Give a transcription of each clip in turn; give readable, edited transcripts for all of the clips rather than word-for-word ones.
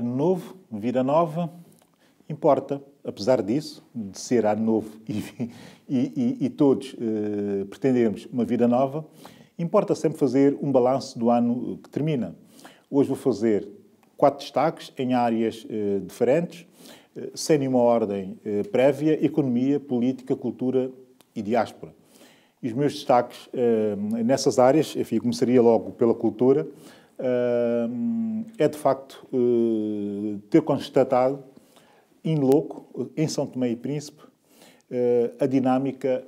Ano novo, vida nova, importa, apesar disso, de ser ano novo e todos pretendermos uma vida nova, importa sempre fazer um balanço do ano que termina. Hoje vou fazer 4 destaques em áreas diferentes, sem nenhuma ordem prévia: economia, política, cultura e diáspora. E os meus destaques nessas áreas, enfim, começaria logo pela cultura, é de facto ter constatado, in loco, em São Tomé e Príncipe, a dinâmica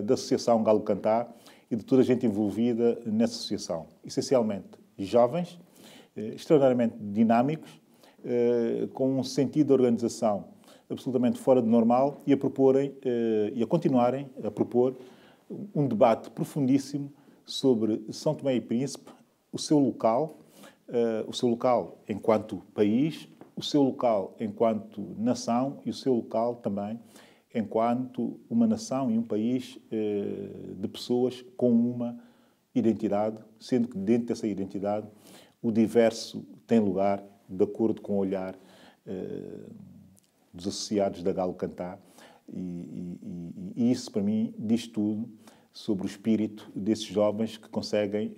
da Associação Galo Cantar e de toda a gente envolvida nessa associação. Essencialmente jovens, extraordinariamente dinâmicos, com um sentido de organização absolutamente fora de normal e a proporem e a continuarem a propor um debate profundíssimo sobre São Tomé e Príncipe, o seu local enquanto país, o seu local enquanto nação e o seu local também enquanto uma nação e um país de pessoas com uma identidade, sendo que dentro dessa identidade o diverso tem lugar de acordo com o olhar dos associados da Galo Cantar. E isso, para mim, diz tudo sobre o espírito desses jovens que conseguem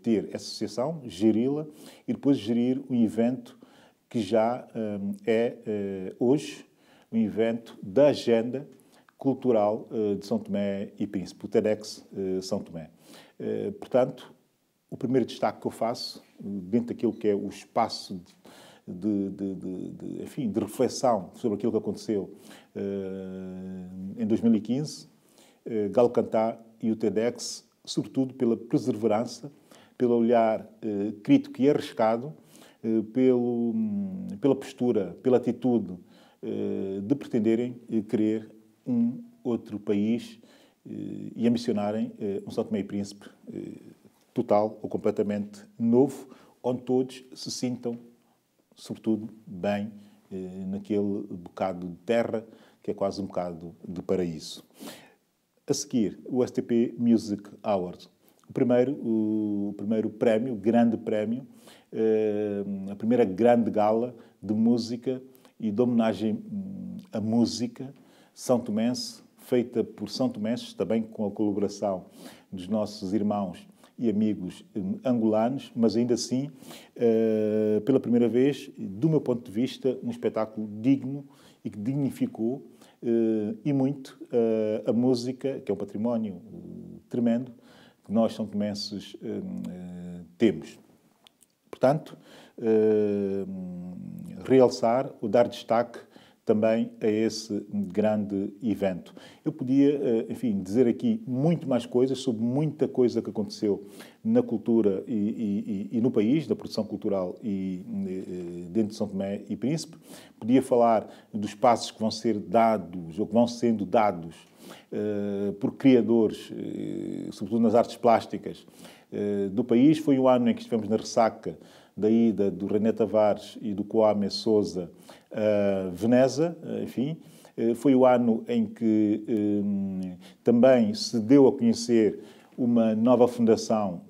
ter essa associação, geri-la e depois gerir um evento que já é hoje um evento da agenda cultural de São Tomé e Príncipe, o TEDx São Tomé. Portanto, o primeiro destaque que eu faço, dentro daquilo que é o espaço de reflexão sobre aquilo que aconteceu em 2015, Galo Cantar e o TEDx, sobretudo pela perseverança, pelo olhar crítico e arriscado, pela postura, pela atitude de pretenderem querer um outro país e ambicionarem um São Tomé e Príncipe total ou completamente novo, onde todos se sintam, sobretudo, bem naquele bocado de terra que é quase um bocado de paraíso. A seguir, o STP Music Awards. O primeiro prémio, grande prémio, a primeira grande gala de música e de homenagem à música são tomense, feita por são tomenses, também com a colaboração dos nossos irmãos e amigos angolanos, mas ainda assim, pela primeira vez, do meu ponto de vista, um espetáculo digno e que dignificou e muito a música, que é um património tremendo que nós, são tomenses, temos. Portanto, realçar ou dar destaque também a esse grande evento. Eu podia, enfim, dizer aqui muito mais coisas sobre muita coisa que aconteceu na cultura e no país, da produção cultural e dentro de São Tomé e Príncipe. Podia falar dos passos que vão ser dados ou que vão sendo dados por criadores, sobretudo nas artes plásticas do país. Foi o ano em que estivemos na ressaca da ida do René Tavares e do Kwame Sousa a Veneza, enfim. Foi o ano em que também se deu a conhecer uma nova fundação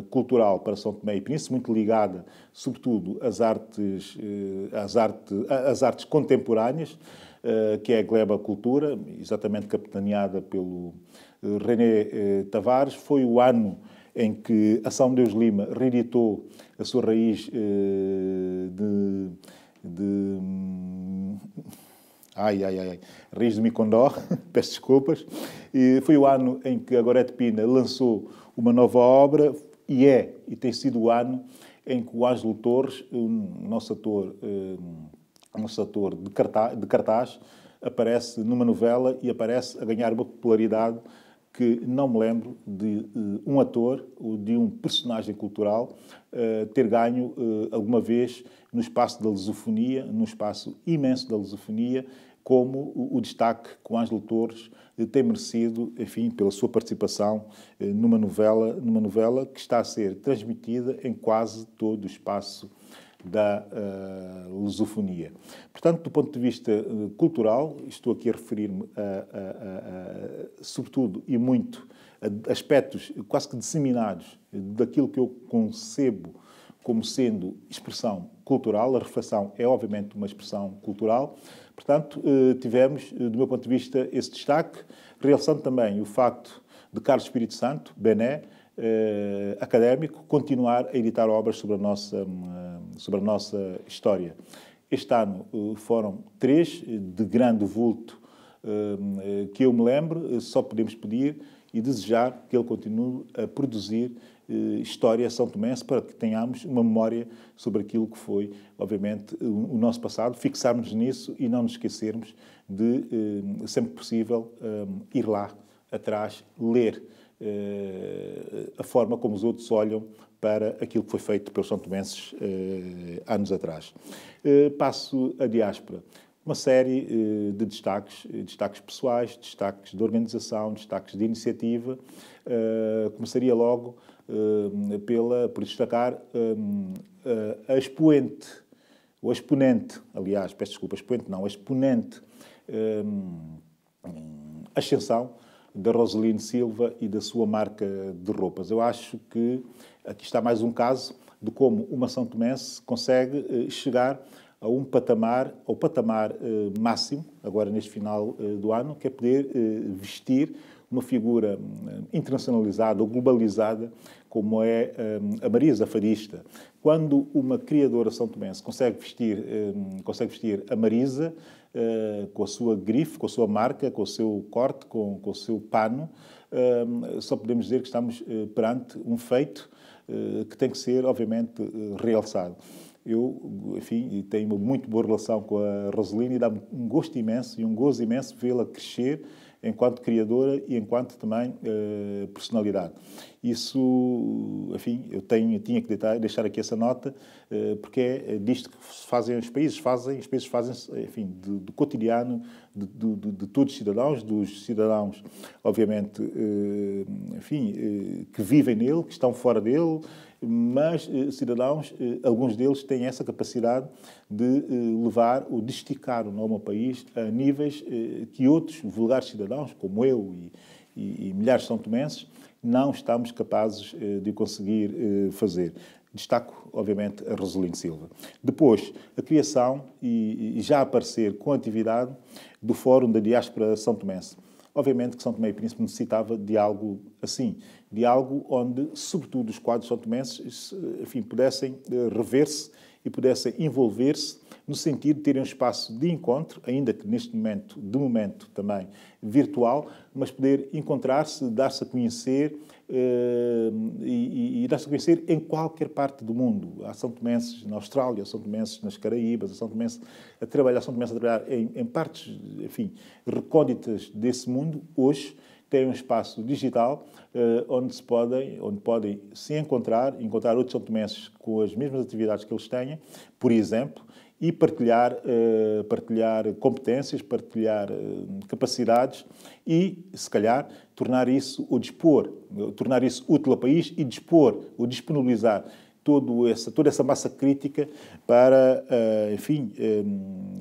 cultural para São Tomé e Príncipe, muito ligada, sobretudo, às artes contemporâneas, que é a Gleba Cultura, exatamente capitaneada pelo René Tavares. Foi o ano em que a São Deus Lima reeditou a sua raiz raiz de Micondó, peço desculpas. E foi o ano em que a Gorete Pina lançou uma nova obra e tem sido o ano em que o Ângelo Torres, nosso ator de cartaz, aparece numa novela e aparece a ganhar uma popularidade que não me lembro de um ator ou de um personagem cultural ter ganho alguma vez no espaço da lusofonia, num espaço imenso da lusofonia, como o destaque que o Ângelo Torres tem merecido, enfim, pela sua participação numa novela que está a ser transmitida em quase todo o espaço da lusofonia. Portanto, do ponto de vista cultural, estou aqui a referir-me sobretudo e muito a aspectos quase que disseminados daquilo que eu concebo como sendo expressão cultural. A reflexão é, obviamente, uma expressão cultural. Portanto, tivemos, do meu ponto de vista, esse destaque, realçando também o facto de Carlos Espírito Santo, Bené, académico, continuar a editar obras sobre a nossa história. Este ano foram 3 de grande vulto que eu me lembro. Só podemos pedir e desejar que ele continue a produzir história são-tomense para que tenhamos uma memória sobre aquilo que foi, obviamente, o nosso passado, fixarmos nisso e não nos esquecermos de, sempre possível, ir lá atrás, ler a forma como os outros olham para aquilo que foi feito pelos são-tomenses anos atrás. Passo a diáspora. Uma série de destaques pessoais, destaques de organização, destaques de iniciativa. Começaria logo por destacar a expoente, ou a exponente, aliás, peço desculpa, expoente não, a exponente ascensão da Roseline Silva e da sua marca de roupas. Eu acho que aqui está mais um caso de como uma são-tomense consegue chegar a um patamar, ao patamar máximo, agora neste final do ano, que é poder vestir uma figura internacionalizada ou globalizada como é a Marisa Fadista. Quando uma criadora são-tomense consegue vestir a Marisa com a sua grife, com a sua marca, com o seu corte, com o seu pano, só podemos dizer que estamos perante um feito que tem que ser, obviamente, realçado. Eu, enfim, tenho uma muito boa relação com a Roseline e dá-me um gosto imenso e um gozo imenso vê-la crescer enquanto criadora e enquanto também personalidade. Isso, enfim, eu tinha que deixar aqui essa nota, porque é disto que fazem os países fazem, enfim, do cotidiano de todos os cidadãos, dos cidadãos, obviamente, enfim, que vivem nele, que estão fora dele, mas cidadãos, alguns deles têm essa capacidade de levar ou de esticar o nome ao país a níveis que outros vulgares cidadãos, como eu e milhares de são-tomenses, não estamos capazes de conseguir fazer. Destaco, obviamente, a Roseline Silva. Depois, a criação e já aparecer com atividade do Fórum da Diáspora São-Tomense. Obviamente que São Tomé e Príncipe necessitava de algo assim, de algo onde, sobretudo, os quadros são-tomenses, enfim, pudessem rever-se e pudessem envolver-se no sentido de terem um espaço de encontro, ainda que neste momento, de momento também virtual, mas poder encontrar-se, dar-se a conhecer e dar-se a conhecer em qualquer parte do mundo. Há são-tomenses na Austrália, há são-tomenses nas Caraíbas, há são-tomenses a trabalhar em partes, enfim, recônditas desse mundo. Hoje têm um espaço digital onde podem se encontrar outros são-tomenses com as mesmas atividades que eles têm, por exemplo, e partilhar competências, partilhar capacidades e, se calhar, tornar isso útil ao país e disponibilizar toda essa massa crítica para, enfim,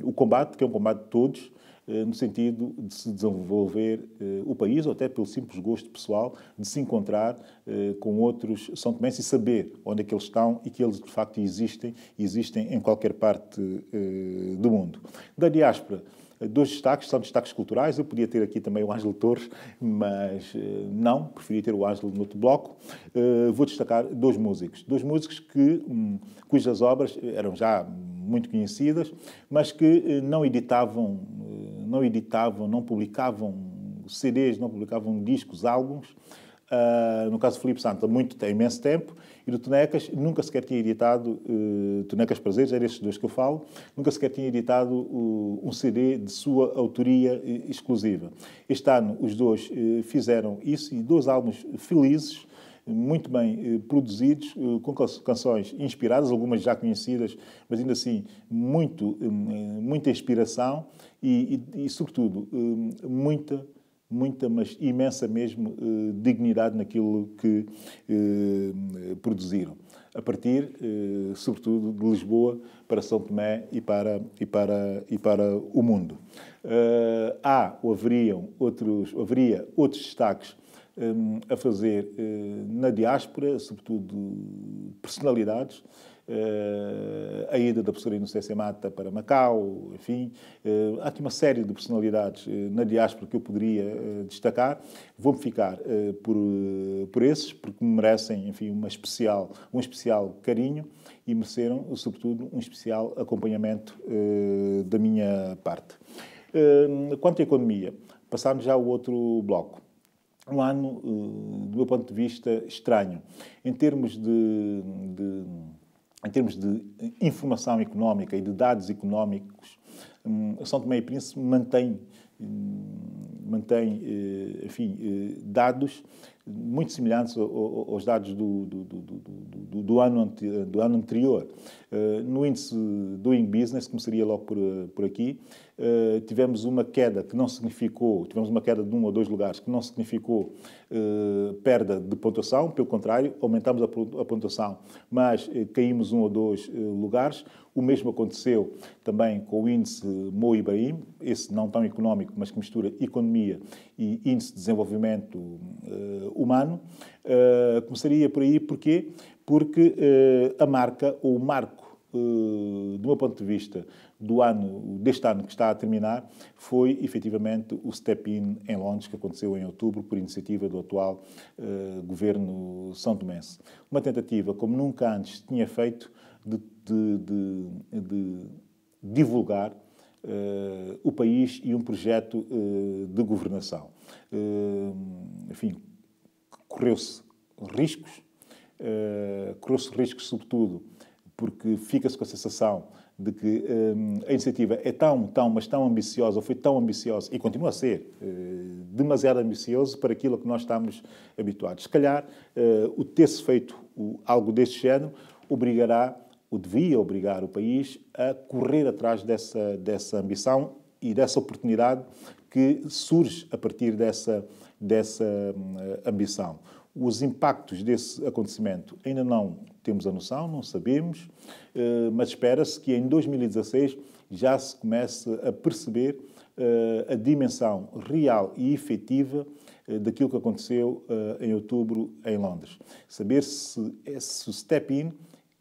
o combate, que é um combate de todos, no sentido de se desenvolver o país, ou até pelo simples gosto pessoal de se encontrar com outros são-tomenses e saber onde é que eles estão e que eles, de facto, existem em qualquer parte do mundo. Da diáspora, 2 destaques, são destaques culturais. Eu podia ter aqui também o Ângelo Torres, mas não, preferi ter o Ângelo no outro bloco. Vou destacar 2 músicos. 2 músicos cujas obras eram já muito conhecidas, mas que não editavam, não publicavam CDs, não publicavam discos, álbuns. No caso do Filipe Santos, há imenso tempo, e do Tonecas, nunca sequer tinha editado, Tonecas Prazeres, era estes 2 que eu falo, nunca sequer tinha editado um CD de sua autoria exclusiva. Este ano os 2 fizeram isso, e 2 álbuns felizes, muito bem produzidos, com canções inspiradas, algumas já conhecidas, mas ainda assim muita inspiração e sobretudo, muita, mas imensa mesmo, dignidade naquilo que produziram. A partir, sobretudo, de Lisboa para São Tomé e para o mundo. Haveria outros destaques a fazer na diáspora, sobretudo personalidades. A ida da professora Inocência Mata para Macau, enfim, há aqui uma série de personalidades na diáspora que eu poderia destacar. Vou-me ficar por esses, porque merecem, enfim, um especial carinho e mereceram, sobretudo, um especial acompanhamento da minha parte. Quanto à economia, passámos já ao outro bloco. Um ano, do meu ponto de vista, estranho. Em termos de informação económica e de dados económicos, São Tomé e Príncipe mantém enfim, dados muito semelhantes aos dados do ano anterior. No índice Doing Business, começaria logo por aqui, tivemos uma queda que não significou, tivemos uma queda de 1 ou 2 lugares que não significou perda de pontuação, pelo contrário, aumentamos a pontuação, mas caímos 1 ou 2 lugares. O mesmo aconteceu também com o índice Mo Ibrahim, esse não tão económico, mas que mistura economia e índice de desenvolvimento humano. Começaria por aí, porquê? Porque a marca, ou o marco, do meu ponto de vista, deste ano que está a terminar, foi efetivamente o Step-In em Londres, que aconteceu em outubro, por iniciativa do atual governo são tomense. Uma tentativa, como nunca antes tinha feito, de divulgar o país e um projeto de governação. Enfim, correu-se riscos, sobretudo, porque fica-se com a sensação de que a iniciativa é mas tão ambiciosa, ou foi tão ambiciosa, e continua a ser demasiado ambicioso para aquilo a que nós estamos habituados. Se calhar, o ter-se feito algo deste género devia obrigar o país a correr atrás dessa ambição e dessa oportunidade que surge a partir dessa ambição. Os impactos desse acontecimento ainda não temos a noção, não sabemos, mas espera-se que em 2016 já se comece a perceber a dimensão real e efetiva daquilo que aconteceu em outubro em Londres. Saber se o Step-In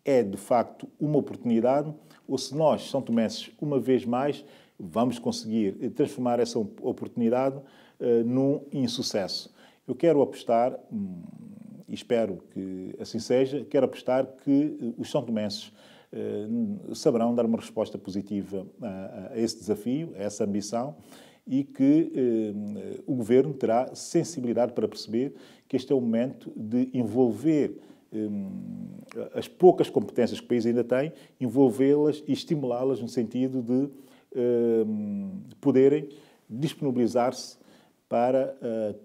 é, de facto, uma oportunidade ou se nós, são tomenses, uma vez mais, vamos conseguir transformar essa oportunidade num insucesso. Eu quero apostar, e espero que assim seja, quero apostar que os são tomenses saberão dar uma resposta positiva a esse desafio, a essa ambição, e que o Governo terá sensibilidade para perceber que este é o momento de envolver as poucas competências que o país ainda tem, envolvê-las e estimulá-las no sentido de poderem disponibilizar-se para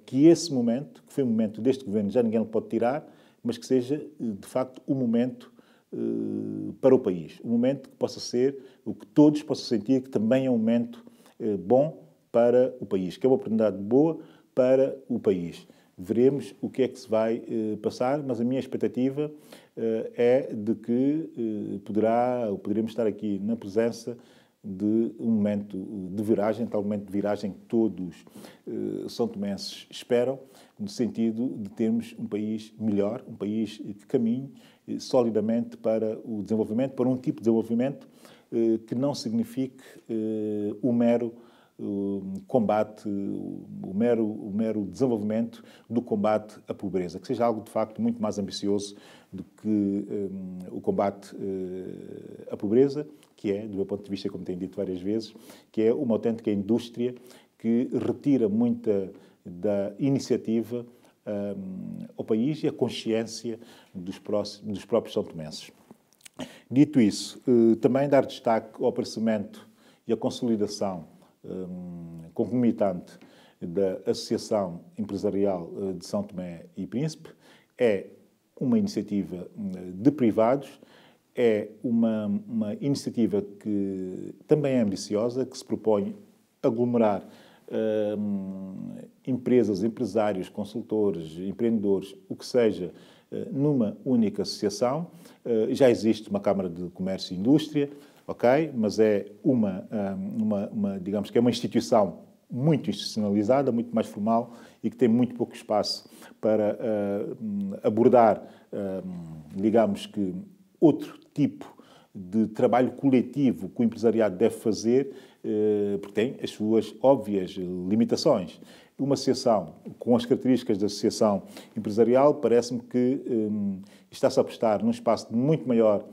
que esse momento, que foi um momento deste Governo, já ninguém o pode tirar, mas que seja, de facto, um momento para o país. Um momento que possa ser, o que todos possam sentir que também é um momento bom para o país, que é uma oportunidade boa para o país. Veremos o que é que se vai passar, mas a minha expectativa é de que poderemos estar aqui na presença de um momento de viragem, tal momento de viragem que todos são tomenses esperam, no sentido de termos um país melhor, um país que caminhe solidamente para o desenvolvimento, para um tipo de desenvolvimento que não signifique o mero combate, o mero desenvolvimento do combate à pobreza, que seja algo, de facto, muito mais ambicioso do que o combate à pobreza, que é, do meu ponto de vista, como tenho dito várias vezes, que é uma autêntica indústria que retira muita da iniciativa ao país e a consciência dos próprios são tomenses. Dito isso, também dar destaque ao aparecimento e à consolidação concomitante da Associação Empresarial de São Tomé e Príncipe. É uma iniciativa de privados, é uma iniciativa que também é ambiciosa, que se propõe aglomerar empresas, empresários, consultores, empreendedores, o que seja, numa única associação. Já existe uma Câmara de Comércio e Indústria, ok? Mas é digamos que é uma instituição muito institucionalizada, muito mais formal e que tem muito pouco espaço para abordar, digamos que, outro tipo de trabalho coletivo que o empresariado deve fazer, porque tem as suas óbvias limitações. Uma associação com as características da associação empresarial parece-me que está-se a apostar num espaço de muito maior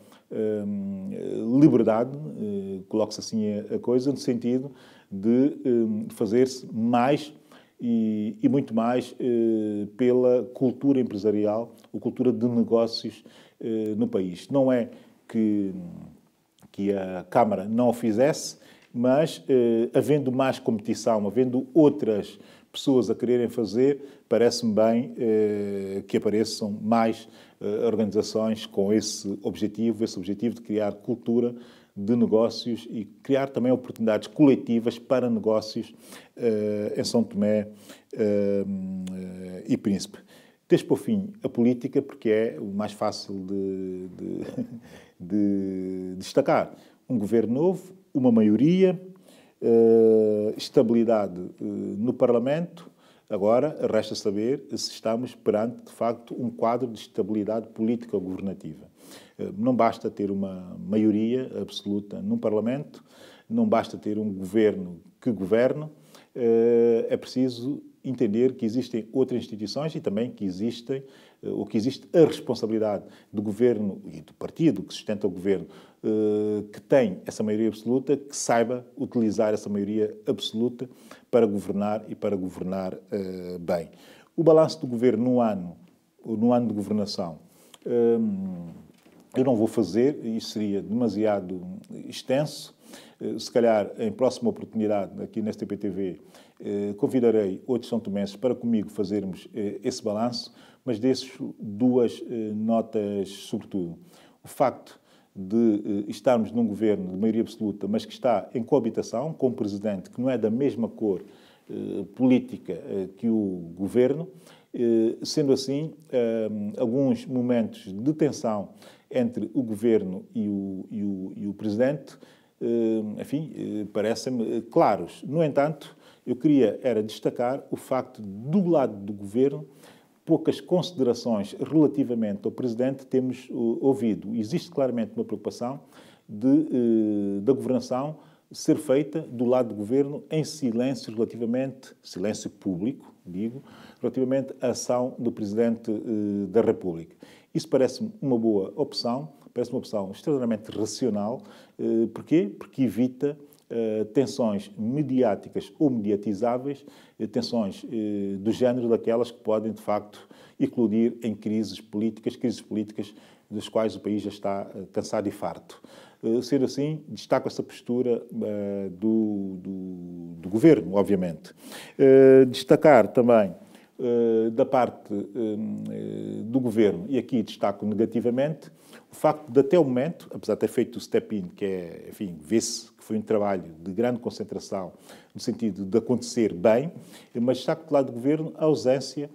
liberdade, coloque-se assim a coisa, no sentido de fazer-se mais e muito mais pela cultura empresarial, ou cultura de negócios no país. Não é que a Câmara não o fizesse, mas havendo mais competição, havendo outras pessoas a quererem fazer, parece-me bem que apareçam mais organizações com esse objetivo de criar cultura de negócios e criar também oportunidades coletivas para negócios em São Tomé e Príncipe. Deixo para o fim a política, porque é o mais fácil de destacar. Um governo novo, uma maioria, estabilidade no Parlamento. Agora, resta saber se estamos perante, de facto, um quadro de estabilidade política ou governativa. Não basta ter uma maioria absoluta num Parlamento, não basta ter um governo que governe, é preciso entender que existem outras instituições e também que existe a responsabilidade do governo e do partido que sustenta o governo, que tem essa maioria absoluta, que saiba utilizar essa maioria absoluta para governar e para governar bem. O balanço do governo no ano de governação, eu não vou fazer, isso seria demasiado extenso. Se calhar, em próxima oportunidade, aqui na STP-TV, convidarei outros são tomenses para comigo fazermos esse balanço, mas deixo duas notas, sobretudo. O facto de estarmos num governo de maioria absoluta, mas que está em coabitação com um presidente que não é da mesma cor política que o governo, sendo assim, alguns momentos de tensão entre o governo e o presidente, enfim, parecem-me claros. No entanto, eu queria era destacar o facto de, do lado do governo, poucas considerações relativamente ao presidente temos ouvido. Existe claramente uma preocupação da governação ser feita do lado do governo em silêncio silêncio público, digo, relativamente à ação do Presidente da República. Isso parece-me uma boa opção, parece uma opção extraordinariamente racional. Porquê? Porque evita tensões mediáticas ou mediatizáveis, tensões do género daquelas que podem, de facto, eclodir em crises políticas das quais o país já está cansado e farto. Sendo assim, destaco essa postura do governo, obviamente. Destacar também da parte do governo, e aqui destaco negativamente, o facto de, até o momento, apesar de ter feito o step-in, que é, enfim, vê-se que foi um trabalho de grande concentração, no sentido de acontecer bem, mas destaco do lado do governo a ausência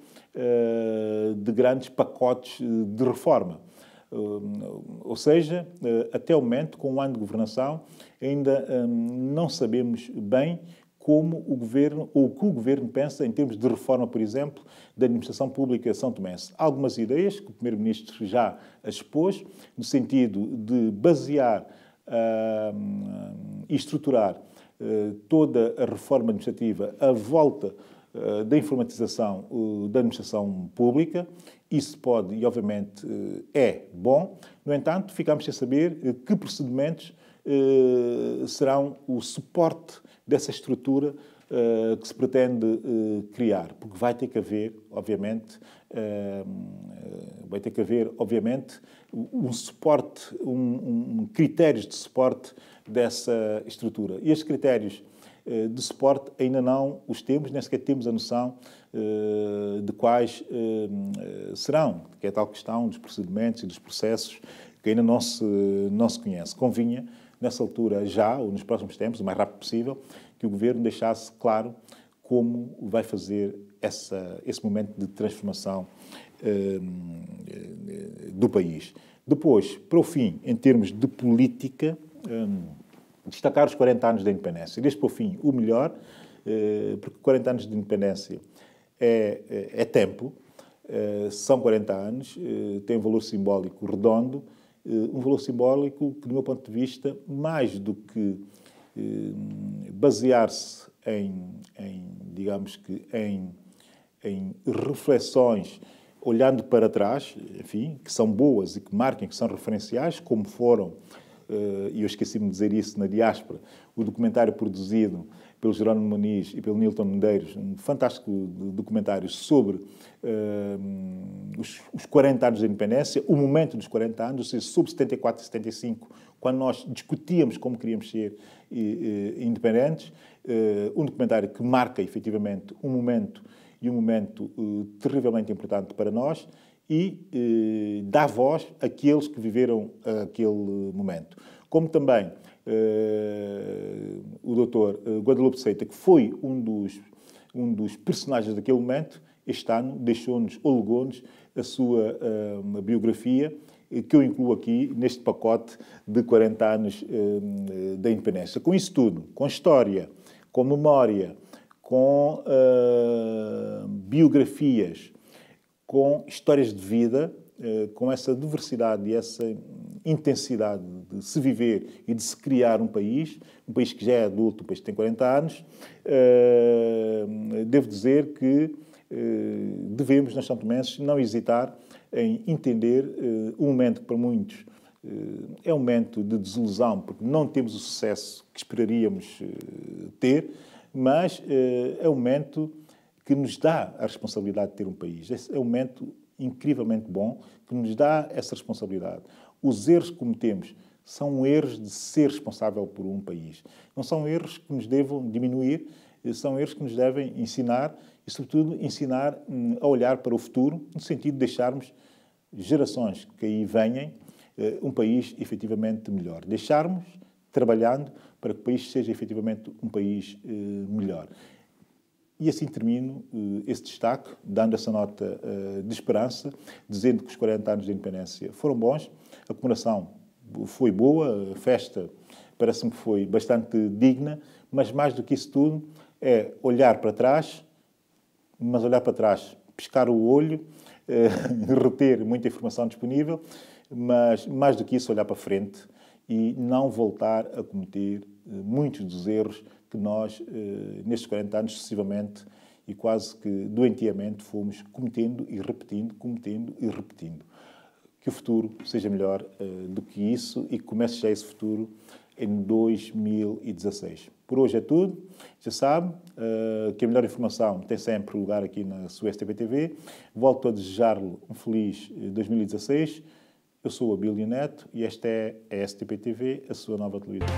de grandes pacotes de reforma. Ou seja, até o momento, com um ano de governação, ainda não sabemos bem como o governo, ou o que o governo pensa em termos de reforma, por exemplo, da administração pública são tomense. Há algumas ideias que o Primeiro-Ministro já expôs, no sentido de basear e estruturar toda a reforma administrativa à volta da informatização da administração pública. Isso pode, e obviamente é bom. No entanto, ficamos sem saber que procedimentos serão o suporte dessa estrutura que se pretende criar, porque vai ter que haver, obviamente, um suporte, critérios de suporte dessa estrutura. E estes critérios de suporte ainda não os temos, nem sequer temos a noção de quais serão, que é a tal questão dos procedimentos e dos processos que ainda não se conhece. Convinha, nessa altura já, ou nos próximos tempos, o mais rápido possível, que o Governo deixasse claro como vai fazer esse momento de transformação do país. Depois, para o fim, em termos de política, destacar os 40 anos da independência. Desde para o fim, o melhor, porque 40 anos de independência é tempo, são 40 anos, tem um valor simbólico redondo, um valor simbólico que, do meu ponto de vista, mais do que basear-se digamos que em reflexões olhando para trás, enfim, que são boas e que marquem, que são referenciais, como foram, e eu esqueci-me de dizer isso na diáspora, o documentário produzido pelo Jerónimo Muniz e pelo Nilton Medeiros, um fantástico documentário sobre os 40 anos da independência, o momento dos 40 anos, ou seja, sobre 74 e 75, quando nós discutíamos como queríamos ser independentes, um documentário que marca, efetivamente, um momento terrivelmente importante para nós e dá voz àqueles que viveram aquele momento. Como também o doutor Guadalupe Seita, que foi um dos personagens daquele momento, este ano deixou-nos, ou legou-nos, a sua biografia, que eu incluo aqui neste pacote de 40 anos da independência. Com isso tudo, com história, com memória, com biografias, com histórias de vida, com essa diversidade e essa intensidade de se viver e de se criar um país que já é adulto, um país que tem 40 anos, devo dizer que devemos, nós santomenses, não hesitar em entender um momento que para muitos é um momento de desilusão, porque não temos o sucesso que esperaríamos ter, mas é um momento que nos dá a responsabilidade de ter um país. É um momento incrivelmente bom que nos dá essa responsabilidade. Os erros que cometemos são erros de ser responsável por um país. Não são erros que nos devam diminuir, são erros que nos devem ensinar e, sobretudo, ensinar a olhar para o futuro, no sentido de deixarmos gerações que aí venham um país efetivamente melhor. Deixarmos, trabalhando, para que o país seja efetivamente um país melhor. E assim termino esse destaque, dando essa nota de esperança, dizendo que os 40 anos de independência foram bons, a comemoração foi boa, a festa parece-me que foi bastante digna, mas mais do que isso tudo é olhar para trás, mas olhar para trás, piscar o olho, reter muita informação disponível, mas mais do que isso olhar para frente e não voltar a cometer muitos dos erros que nós, nestes 40 anos, sucessivamente e quase que doentiamente, fomos cometendo e repetindo. Que o futuro seja melhor do que isso e que comece já esse futuro em 2016. Por hoje é tudo. Já sabe que a melhor informação tem sempre lugar aqui na sua STP-TV. Volto a desejar-lhe um feliz 2016. Eu sou o Abílio Neto e esta é a STP-TV, a sua nova televisão.